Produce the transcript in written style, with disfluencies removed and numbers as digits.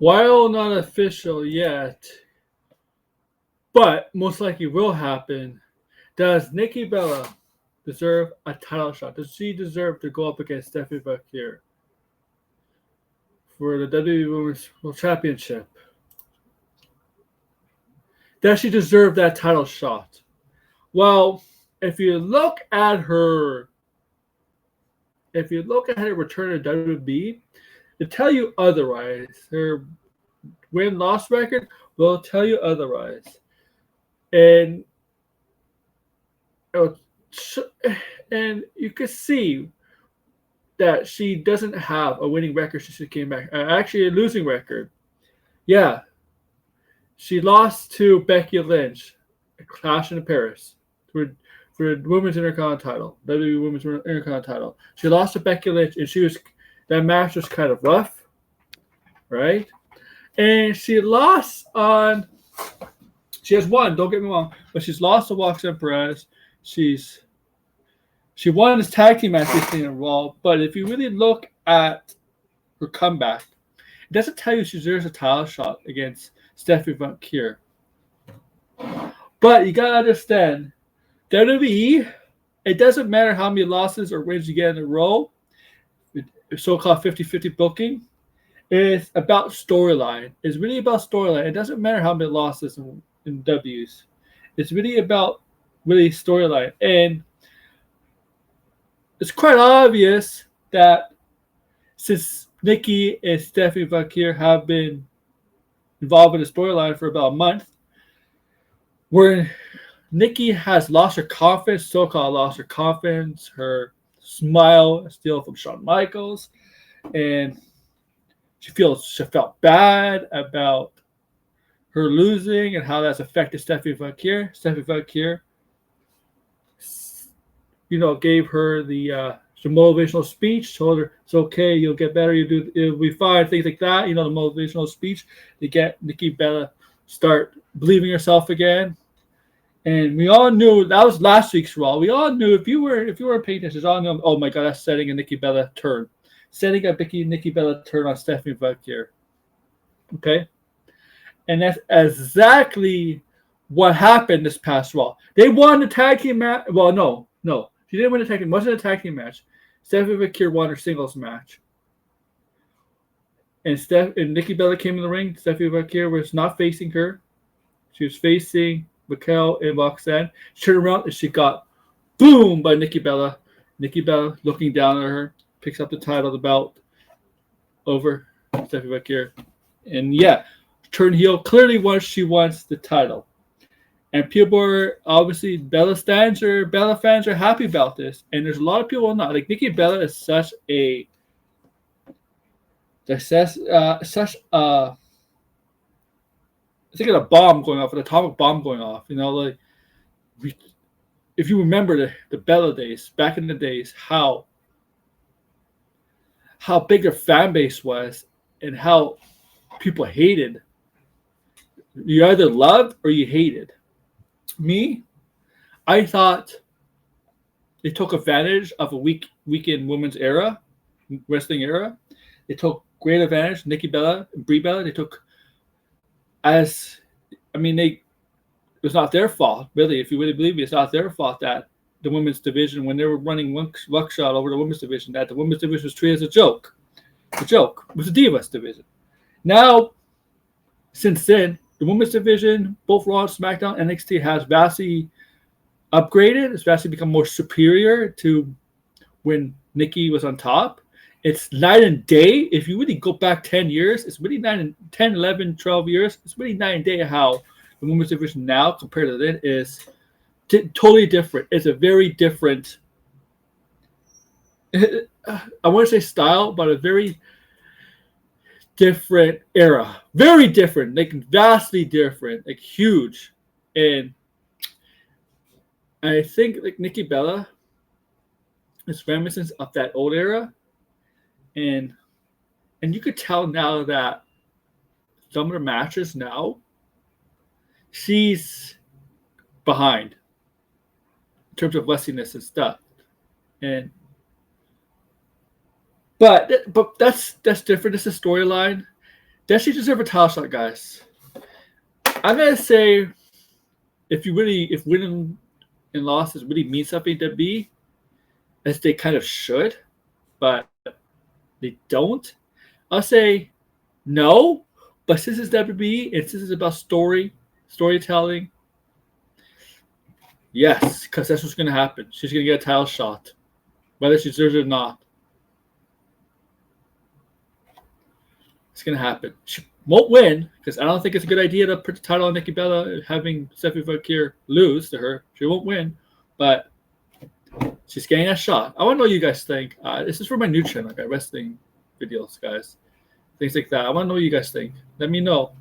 While not official yet, but most likely will happen, does Nikki Bella deserve a title shot? Does she deserve to go up against Stephanie Bakir for the WWE Women's World Championship? Does she deserve that title shot? Well, if you look at her return to WWE, to tell you otherwise, her win-loss record will tell you otherwise. And and you can see that she doesn't have a winning record since she came back. Actually, a losing record. Yeah, she lost to Becky Lynch, a Clash in Paris, for the Women's Intercontinental title, WWE Women's Intercontinental title. She lost to Becky Lynch, and that match was kind of rough, right? And she lost on. She has won. Don't get me wrong, but she's lost to Roxanne Perez. She won this tag team match recently in Raw. But if you really look at her comeback, it doesn't tell you she deserves a title shot against Stephanie Bakir. But you gotta understand, WWE, it doesn't matter how many losses or wins you get in a row, so-called 50-50 booking. It's about storyline. It's really about storyline. It doesn't matter how many losses in W's. It's really about storyline. And it's quite obvious that since Nikki and Stephanie Bakir have been involved in the storyline for about a month, where Nikki has lost her confidence, so-called lost her confidence, her smile steal from Shawn Michaels, and she felt bad about her losing and how that's affected Stephanie Bakir. Stephanie Bakir, gave her the motivational speech, told her it's okay, you'll get better, it'll be fine, things like that. The motivational speech to get Nikki Bella start believing herself again. And we all knew that was last week's Raw. We all knew if you were paying attention, all knew, oh my God, that's setting a Nikki Bella turn. Setting a Nikki Bella turn on Stephanie Bakir. Okay? And that's exactly what happened this past Raw. They won the tag team match. Well, no. She didn't win the tag team. It wasn't a tag team match. Stephanie Bakir won her singles match. And Nikki Bella came in the ring. Stephanie Bakir was not facing her. She was facing Raquel and Roxanne. She turned around and she got boom by Nikki Bella. Nikki Bella looking down at her, picks up the title, the belt over Stephanie Bakir. And yeah, turn heel clearly once she wants the title. And people are obviously Bella fans are happy about this. And there's a lot of people not. Like Nikki Bella is such a I think of a bomb going off, an atomic bomb going off. If you remember the Bella days, back in the days, how big their fan base was and how people hated. You either loved or you hated. Me, I thought they took advantage of a weekend women's wrestling era. They took great advantage. Nikki Bella and Brie Bella, they took it was not their fault, really. If you really believe me, it's not their fault that the women's division, when they were running Buckshot over the women's division, that the women's division was treated as a joke. The joke was the Divas division. Now, since then, the women's division, both Raw, SmackDown, NXT, has vastly upgraded. It's vastly become more superior to when Nikki was on top. It's night and day. If you really go back 10 years, it's really 10, 11, 12 years. It's really night and day how the women's division now compared to then is totally different. It's a very different, I want to say style, but a very different era. Very different, like vastly different, like huge. And I think like Nikki Bella is reminiscent of that old era. And you could tell now that some of the matches now, she's behind in terms of wrestliness and stuff. But that's different. It's a storyline. Does she deserve a title shot, guys? I'm gonna say if winning and losses really mean something to B, as they kind of should, but they don't, I'll say no. But since it's WB and since it's about storytelling, yes, because that's what's gonna happen. She's gonna get a title shot, whether she deserves it or not. It's gonna happen. She won't win because I don't think it's a good idea to put the title on Nikki Bella, having Stephanie Foucault lose to her. She won't win, but she's getting a shot. I want to know what you guys think. This is for my new channel, wrestling videos, guys. Things like that. I want to know what you guys think. Let me know.